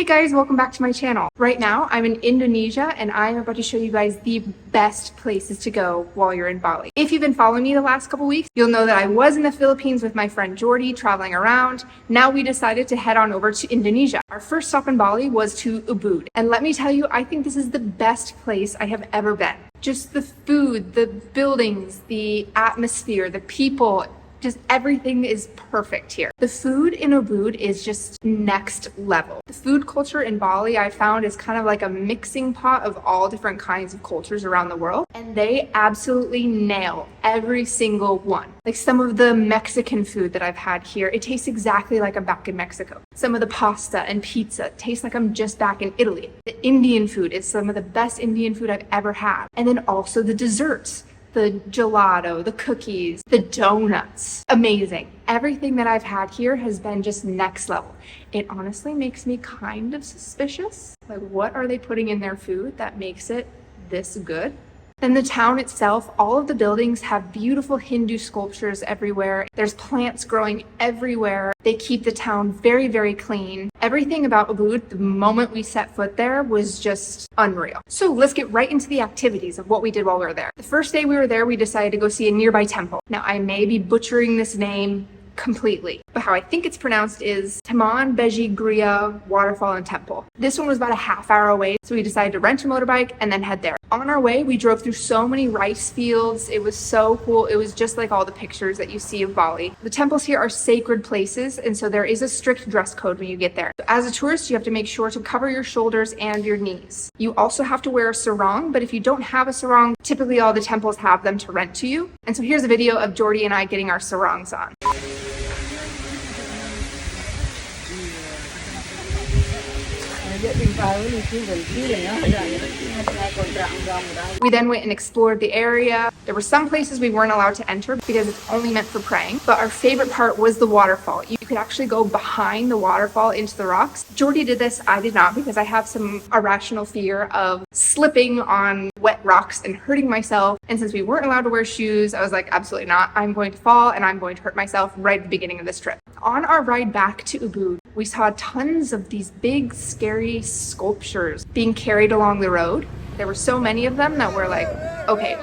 Hey guys, welcome back to my channel. Right now, I'm in Indonesia and I'm about to show you guys the best places to go while you're in Bali. If you've been following me the last couple weeks, you'll know that I was in the Philippines with my friend Jordy traveling around. Now we decided to head on over to Indonesia. Our first stop in Bali was to Ubud. And let me tell you, I think this is the best place I have ever been. Just the food, the buildings, the atmosphere, the people, just everything is perfect here. The food in Ubud is just next level. The food culture in Bali, I found, is kind of like a mixing pot of all different kinds of cultures around the world, and they absolutely nail every single one. Like some of the Mexican food that I've had here, it tastes exactly like I'm back in Mexico. Some of the pasta and pizza tastes like I'm just back in Italy. The Indian food is some of the best Indian food I've ever had. And then also the desserts. The gelato, the cookies, the donuts. Amazing. Everything that I've had here has been just next level. It honestly makes me kind of suspicious. Like, what are they putting in their food that makes it this good? Then the town itself, all of the buildings have beautiful Hindu sculptures everywhere. There's plants growing everywhere. They keep the town very, very clean. Everything about Ubud, the moment we set foot there, was just unreal. So let's get right into the activities of what we did while we were there. The first day we were there, we decided to go see a nearby temple. Now, I may be butchering this name completely, but how I think it's pronounced is Taman Beji Gria Waterfall and Temple. This one was about a half hour away, so we decided to rent a motorbike and then head there. On our way, we drove through so many rice fields. It was so cool. It was just like all the pictures that you see of Bali. The temples here are sacred places, and so there is a strict dress code when you get there. So as a tourist, you have to make sure to cover your shoulders and your knees. You also have to wear a sarong, but if you don't have a sarong, typically all the temples have them to rent to you. And so here's a video of Jordy and I getting our sarongs on. We then went and explored the area. There were some places we weren't allowed to enter because it's only meant for praying, but our favorite part was the waterfall. You could actually go behind the waterfall into the rocks. Jordy did this, I did not, because I have some irrational fear of slipping on wet rocks and hurting myself. And since we weren't allowed to wear shoes, I was like, absolutely not. I'm going to fall and I'm going to hurt myself right at the beginning of this trip. On our ride back to Ubud, we saw tons of these big, scary sculptures being carried along the road. There were so many of them that we're like, okay,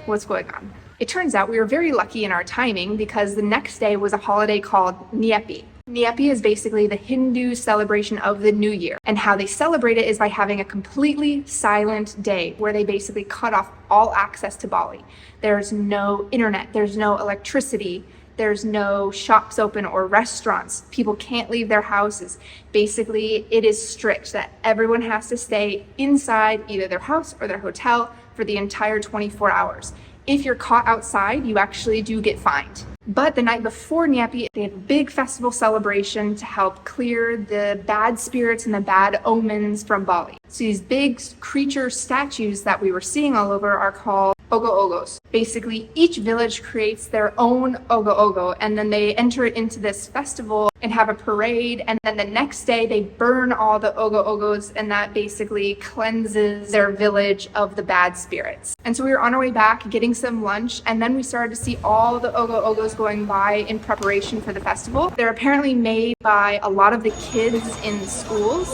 what's going on? It turns out we were very lucky in our timing because the next day was a holiday called Nyepi. Nyepi is basically the Hindu celebration of the New Year, and how they celebrate it is by having a completely silent day where they basically cut off all access to Bali. There's no internet, there's no electricity, there's no shops open or restaurants. People can't leave their houses. Basically, it is strict that everyone has to stay inside either their house or their hotel for the entire 24 hours. If you're caught outside, you actually do get fined. But the night before Nyepi, they had a big festival celebration to help clear the bad spirits and the bad omens from Bali. So these big creature statues that we were seeing all over are called ogo-ogos. Basically, each village creates their own ogo-ogo, and then they enter it into this festival and have a parade, and then the next day they burn all the ogo-ogos, and that basically cleanses their village of the bad spirits. And so we were on our way back getting some lunch, and then we started to see all the ogo-ogos going by in preparation for the festival. They're apparently made by a lot of the kids in schools.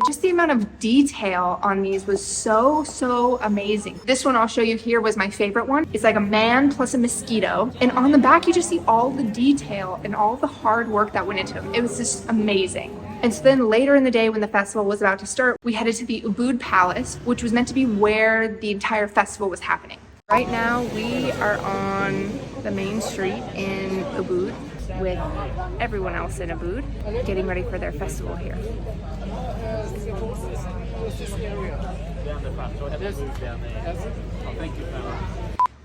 Just the amount of detail on these was so amazing. This one I'll show you here was my favorite one. It's like a man plus a mosquito, and on the back you just see all the detail and all the hard work that went into them. It was just amazing. And so then later in the day when the festival was about to start, we headed to the Ubud Palace, which was meant to be where the entire festival was happening. Right now we are on the main street in Ubud with everyone else in Ubud getting ready for their festival here.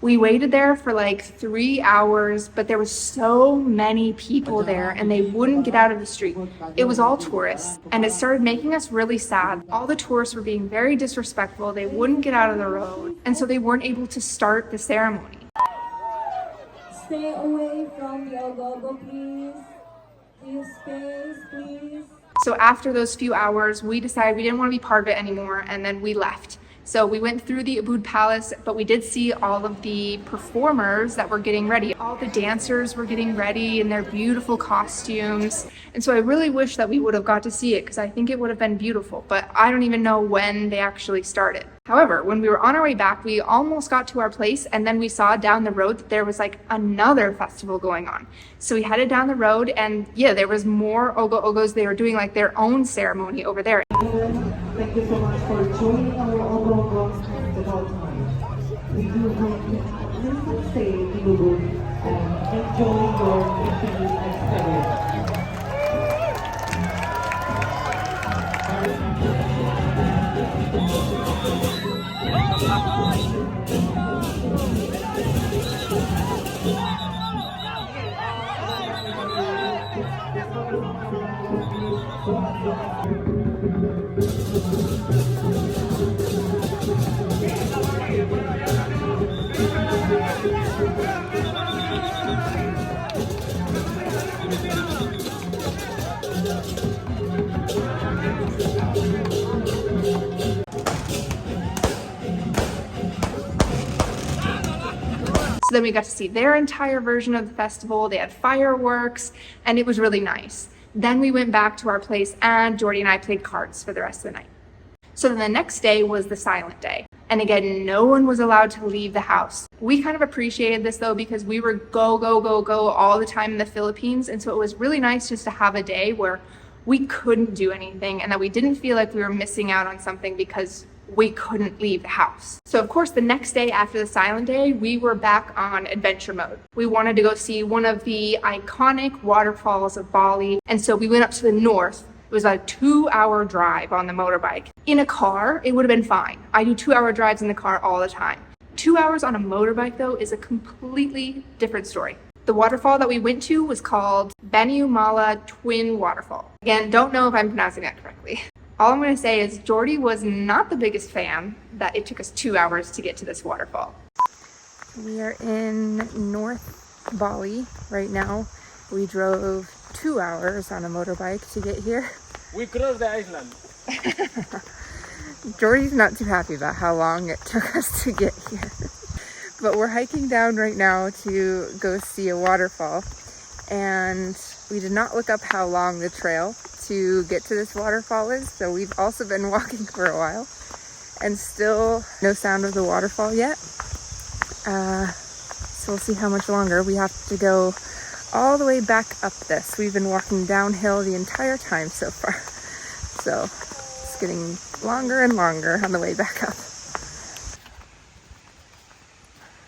We waited there for like 3 hours, but there was so many people there and they wouldn't get out of the street. It was all tourists, and it started making us really sad. All the tourists were being very disrespectful. They wouldn't get out of the road, and so they weren't able to start the ceremony. Stay away from the ogo-ogo, please. Please, space, please. So after those few hours, we decided we didn't want to be part of it anymore, and then we left. So we went through the Ubud Palace, but we did see all of the performers that were getting ready. All the dancers were getting ready in their beautiful costumes. And so I really wish that we would have got to see it because I think it would have been beautiful, but I don't even know when they actually started. However, when we were on our way back, we almost got to our place and then we saw down the road that there was like another festival going on. So we headed down the road and yeah, there was more Ogo Ogos. They were doing like their own ceremony over there. Thank you so much for joining our overall festival tonight. We do hope you have a pleasant stay in Ubud and enjoy your continued experience. So then we got to see their entire version of the festival. They had fireworks and it was really nice. Then we went back to our place and Jordy and I played cards for the rest of the night. So then the next day was the silent day. And again, no one was allowed to leave the house. We kind of appreciated this though because we were go, go, go, go all the time in the Philippines. And so it was really nice just to have a day where we couldn't do anything and that we didn't feel like we were missing out on something because we couldn't leave the house. So of course, the next day after the silent day, we were back on adventure mode. We wanted to go see one of the iconic waterfalls of Bali. And so we went up to the north. It was a 2-hour drive on the motorbike. In a car, it would have been fine. I do 2-hour drives in the car all the time. 2 hours on a motorbike though is a completely different story. The waterfall that we went to was called Banyumala Twin Waterfall. Again, don't know if I'm pronouncing that correctly. All I'm going to say is Jordy was not the biggest fan that it took us 2 hours to get to this waterfall. We are in North Bali right now. We drove 2 hours on a motorbike to get here. We crossed the island. Jordy's not too happy about how long it took us to get here. But we're hiking down right now to go see a waterfall. And we did not look up how long the trail to get to this waterfall is, so we've also been walking for a while and still no sound of the waterfall yet. So we'll see how much longer. We have to go all the way back up this. We've been walking downhill the entire time so far, so it's getting longer and longer on the way back up.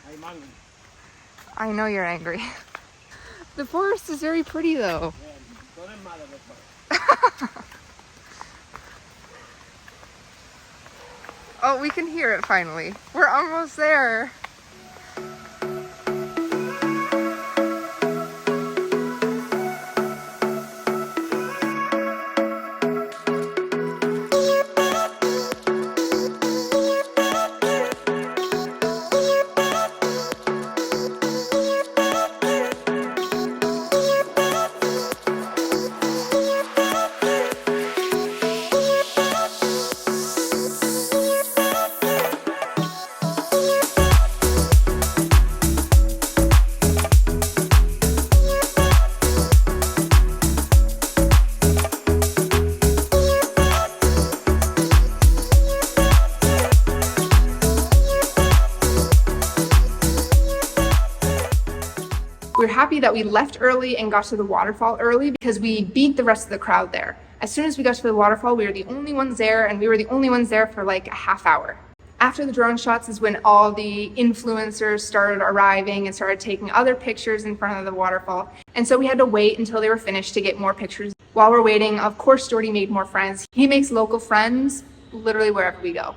I'm angry. I know you're angry. The forest is very pretty though. Oh, we can hear it finally. We're almost there. We're happy that we left early and got to the waterfall early because we beat the rest of the crowd there. As soon as we got to the waterfall, we were the only ones there, and we were the only ones there for like a half hour. After the drone shots is when all the influencers started arriving and started taking other pictures in front of the waterfall. And so we had to wait until they were finished to get more pictures. While we're waiting, of course, Jordy made more friends. He makes local friends literally wherever we go.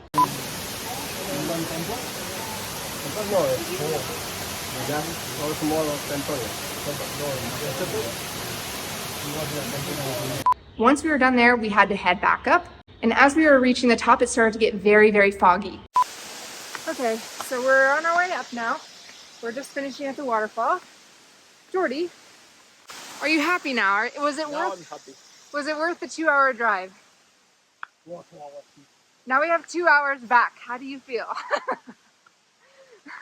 Once we were done there, we had to head back up. And as we were reaching the top, it started to get very, very foggy. Okay, so we're on our way up now. We're just finishing at the waterfall. Jordy, are you happy now? Was it Now worth? I'm happy. Was it worth the 2-hour drive? Now we have 2 hours back. How do you feel?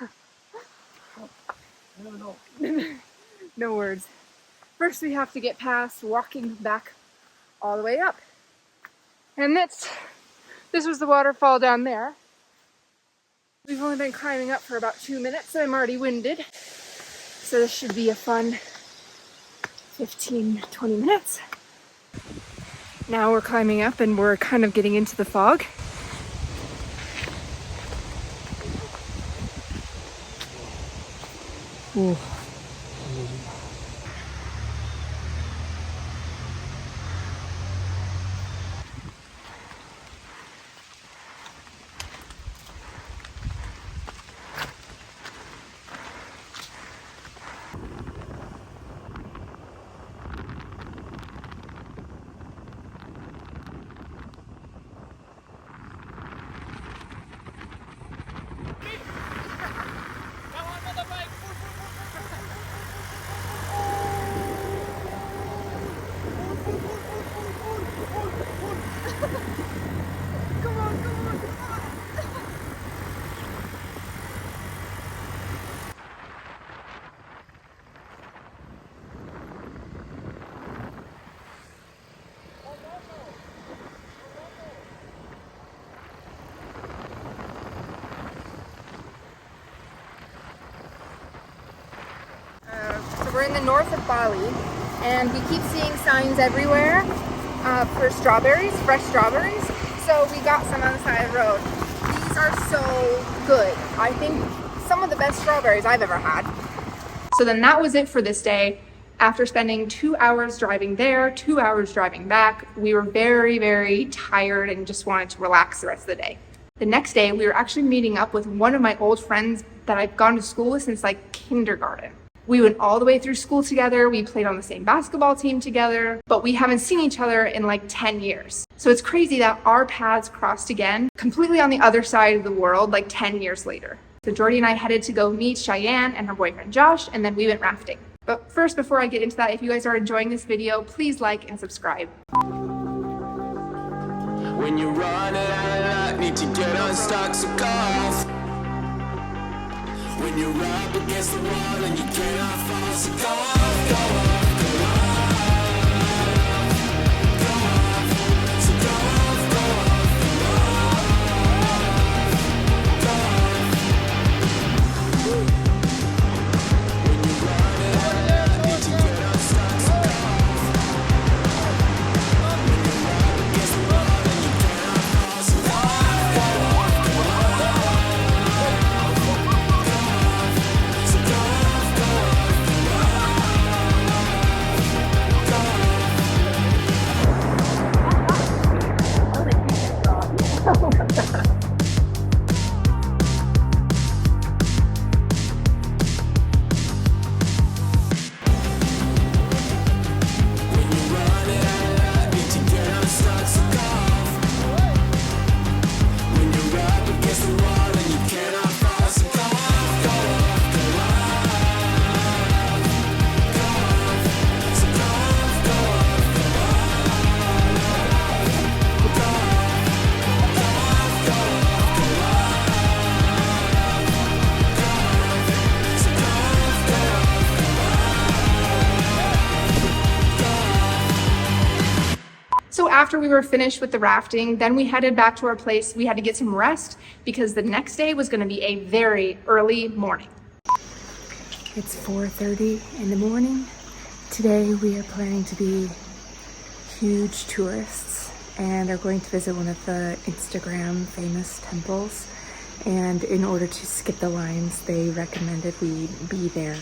I don't know. No words. First we have to get past walking back all the way up. And this was the waterfall down there. We've only been climbing up for about 2 minutes. I'm already winded. So this should be a fun 15, 20 minutes. Now we're climbing up and we're kind of getting into the fog. Ooh. We're in the north of Bali, and we keep seeing signs everywhere for strawberries, fresh strawberries. So we got some on the side of the road. These are so good. I think some of the best strawberries I've ever had. So then that was it for this day. After spending 2 hours driving there, 2 hours driving back, we were very, very tired and just wanted to relax the rest of the day. The next day, we were actually meeting up with one of my old friends that I've gone to school with since like kindergarten. We went all the way through school together. We played on the same basketball team together, but we haven't seen each other in like 10 years. So it's crazy that our paths crossed again, completely on the other side of the world, like 10 years later. So Jordy and I headed to go meet Cheyenne and her boyfriend Josh, and then we went rafting. But first, before I get into that, if you guys are enjoying this video, please like and subscribe. When you run out of luck, need to get unstuck, so go off. When you're up against the wall and you cannot fall, so go off, go off, go off. Go off, so go off, go off, go off. Go off. When you run out of luck, need to get unstuck, so go off. When you're up against the wall and you cannot fall, so go off, go off, go off. So go off, go off, go off. Go off. When you run out of luck, need to get unstuck, so go off. When you're up against the wall and you cannot fall, so go off, go off, go off. Go off, so go off, go off, go off. Go off, go off, go off. Go off, so go off, go off, go off. So after we were finished with the rafting, then we headed back to our place. We had to get some rest because the next day was going to be a very early morning. It's 4:30 in the morning. Today we are planning to be huge tourists and are going to visit one of the Instagram famous temples. And in order to skip the lines, they recommended we be there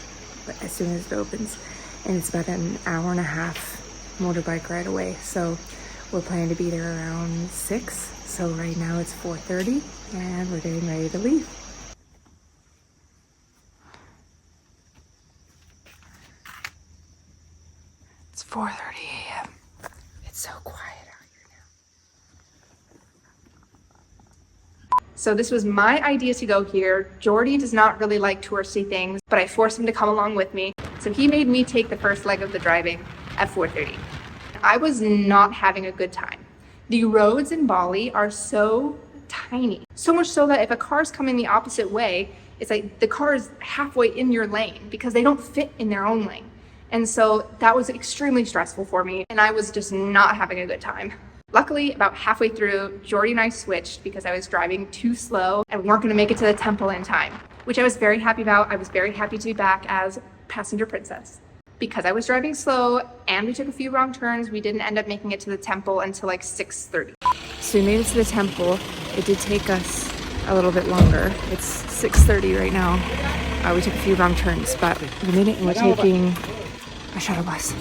as soon as it opens. And it's about an hour and a half motorbike ride away. So we're planning to be there around 6. So right now it's 4:30 and we're getting ready to leave. It's 4:30 a.m. It's so quiet out here now. So this was my idea to go here. Jordy does not really like touristy things, but I forced him to come along with me. So he made me take the first leg of the driving at 4:30. I was not having a good time. The roads in Bali are so tiny. So much so that if a car's coming the opposite way, it's like the car is halfway in your lane because they don't fit in their own lane. And so that was extremely stressful for me, and I was just not having a good time. Luckily, about halfway through, Jordy and I switched because I was driving too slow and weren't gonna make it to the temple in time, which I was very happy about. I was very happy to be back as passenger princess. Because I was driving slow and we took a few wrong turns, we didn't end up making it to the temple until like 6:30. So we made it to the temple. It did take us a little bit longer. It's 6:30 right now. We took a few wrong turns, but we made it and we're taking a shuttle bus.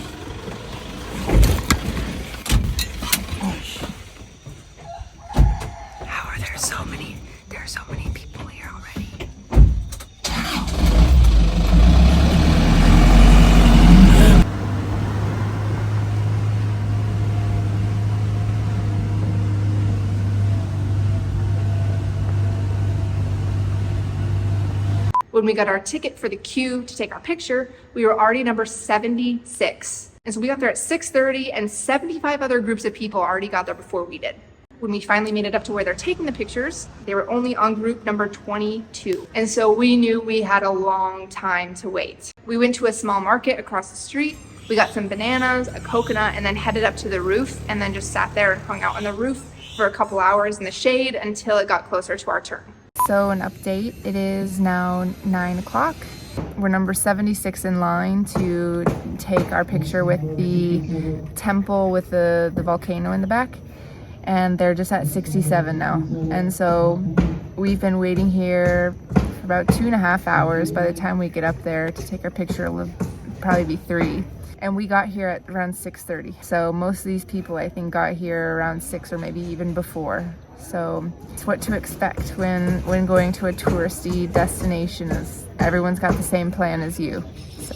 How are there so many? There are so many people here already. When we got our ticket for the queue to take our picture, we were already number 76. And so we got there at 6:30 and 75 other groups of people already got there before we did. When we finally made it up to where they're taking the pictures, they were only on group number 22. And so we knew we had a long time to wait. We went to a small market across the street. We got some bananas, a coconut, and then headed up to the roof and then just sat there and hung out on the roof for a couple hours in the shade until it got closer to our turn. So an update, it is now 9 o'clock. We're number 76 in line to take our picture with the temple with the volcano in the back. And they're just at 67 now. And so we've been waiting here for about 2.5 hours. By the time we get up there to take our picture, it'll probably be 3. And we got here at around 6:30. So most of these people I think got here around 6 or maybe even before. So it's what to expect when going to a touristy destination, is everyone's got the same plan as you. So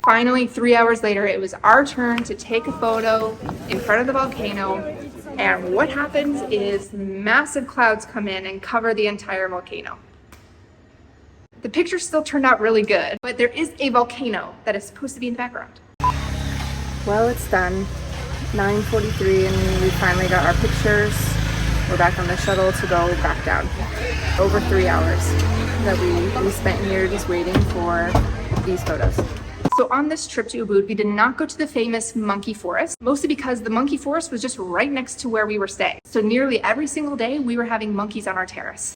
finally, 3 hours later, it was our turn to take a photo in front of the volcano. And what happens is massive clouds come in and cover the entire volcano. The picture still turned out really good, but there is a volcano that is supposed to be in the background. Well, it's done. 9:43 and we finally got our pictures. We're back on the shuttle to go back down. Over 3 hours that we spent here just waiting for these photos. So on this trip to Ubud, we did not go to the famous monkey forest, mostly because the monkey forest was just right next to where we were staying. So nearly every single day we were having monkeys on our terrace.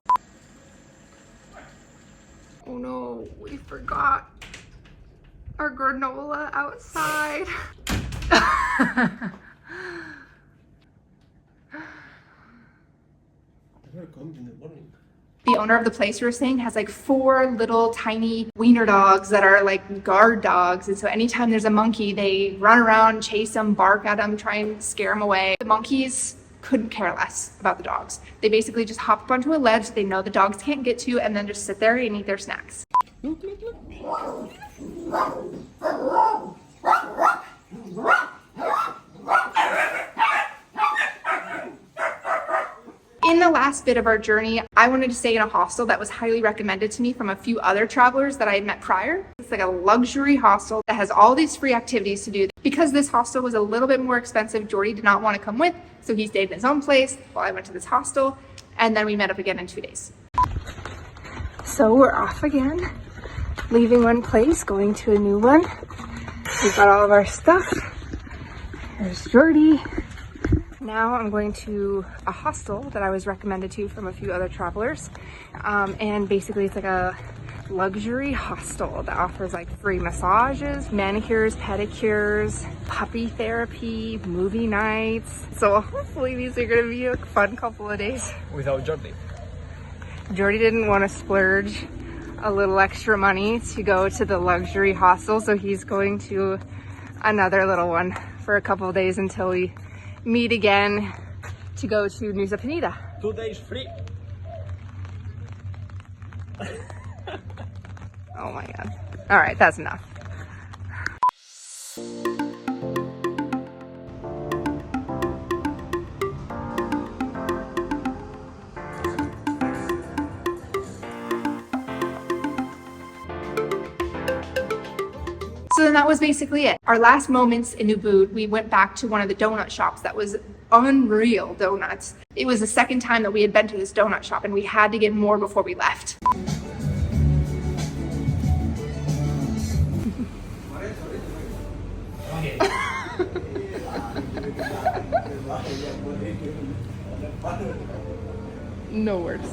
Oh no, we forgot our granola outside. The owner of the place we were staying has like 4 little tiny wiener dogs that are like guard dogs. And so anytime there's a monkey, they run around, chase them, bark at them, try and scare them away. The monkeys couldn't care less about the dogs. They basically just hop up onto a ledge they know the dogs can't get to and then just sit there and eat their snacks. In the last bit of our journey, I wanted to stay in a hostel that was highly recommended to me from a few other travelers that I had met prior. It's like a luxury hostel that has all these free activities to do. Because this hostel was a little bit more expensive, Jordy did not want to come with, so he stayed in his own place while I went to this hostel, and then we met up again in 2 days. So we're off again, leaving one place, going to a new one. We've got all of our stuff. There's Jordy. Now I'm going to a hostel that I was recommended to from a few other travelers. And basically it's like a luxury hostel that offers like free massages, manicures, pedicures, puppy therapy, movie nights. So hopefully these are gonna be a fun couple of days. Without Jordy. Jordy didn't want to splurge a little extra money to go to the luxury hostel, so he's going to another little one for a couple of days until we meet again to go to Nusa Penida. 2 days free. Oh my god. All right, that's enough. So then that was basically it. Our last moments in Ubud, we went back to one of the donut shops that was unreal donuts. It was the second time that we had been to this donut shop and we had to get more before we left. No words.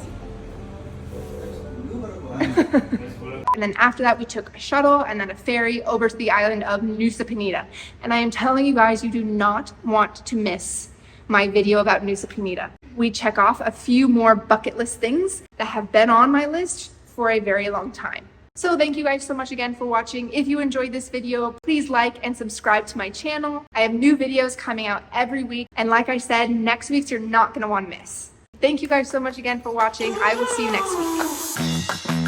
And then after that, we took a shuttle and then a ferry over to the island of Nusa Penida. And I am telling you guys, you do not want to miss my video about Nusa Penida. We check off a few more bucket list things that have been on my list for a very long time. So thank you guys so much again for watching. If you enjoyed this video, please like and subscribe to my channel. I have new videos coming out every week. And like I said, next week's you're not gonna want to miss. Thank you guys so much again for watching. I will see you next week.